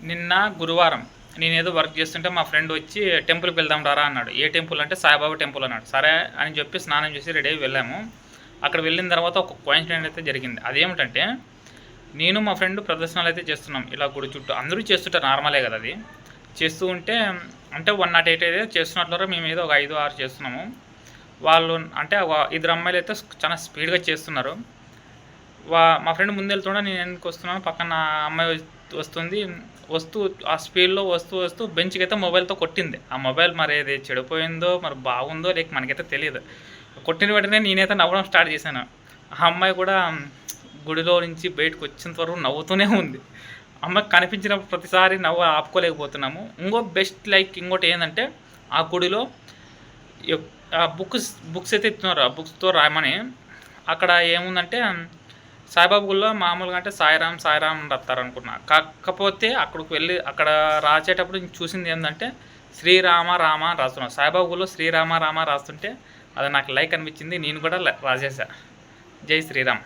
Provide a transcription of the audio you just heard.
నిన్న గురువారం నేనేదో వర్క్ చేస్తుంటే మా ఫ్రెండ్ వచ్చి టెంపుల్కి వెళ్దాం రారా అన్నాడు. ఏ టెంపుల్ అంటే సాయిబాబా టెంపుల్ అన్నాడు. సరే అని చెప్పి స్నానం చేసి రెడీ అయ్యి వెళ్ళాము. అక్కడ వెళ్ళిన తర్వాత ఒక కోయిన్సిడెంట్ అయితే జరిగింది. అదేమిటంటే నేను మా ఫ్రెండ్ ప్రదర్శనలు అయితే చేస్తున్నాం ఇలా గుడి చుట్టూ. అందరూ చేస్తుంటారు, నార్మలే కదా అది. చేస్తూ ఉంటే అంటే 108 అయితే చేస్తున్నట్లు మేము ఏదో ఒక 5-6 చేస్తున్నాము. వాళ్ళు అంటే ఇద్దరు అమ్మాయిలు అయితే చాలా స్పీడ్గా చేస్తున్నారు. మా ఫ్రెండ్ ముందు వెళ్తుండే నేను ఎందుకు వస్తున్నాను, పక్కన అమ్మాయి వస్తుంది. వస్తూ ఆ స్పీడ్లో వస్తూ బెంచ్కి అయితే మొబైల్తో కొట్టింది. ఆ మొబైల్ మరి ఏది చెడిపోయిందో మరి బాగుందో లేక మనకైతే తెలియదు. కొట్టిన వెంటనే నేనైతే నవ్వడం స్టార్ట్ చేశాను. ఆ అమ్మాయి కూడా గుడిలో నుంచి బయటకు వచ్చేంత వరకు నవ్వుతూనే ఉంది. అమ్మాయికి కనిపించిన ప్రతిసారి నవ్వు ఆపుకోలేకపోతున్నాము. ఇంకోటి ఏంటంటే ఆ గుడిలో బుక్స్ అయితే ఇస్తున్నారు. ఆ బుక్స్తో రాయమని. అక్కడ ఏముందంటే సాయిబాబా గుడిలో మామూలుగా అంటే సాయిరామ్ అని రాస్తారు అనుకున్నా. కాకపోతే అక్కడికి వెళ్ళి అక్కడ రాసేటప్పుడు చూసింది ఏంటంటే శ్రీరామ రామ అని రాస్తున్నాను. సాయిబాబా గుడిలో శ్రీరామ రామ రాస్తుంటే అది నాకు లైక్ అనిపించింది. నేను కూడా రాసేసా. జై శ్రీరామ్.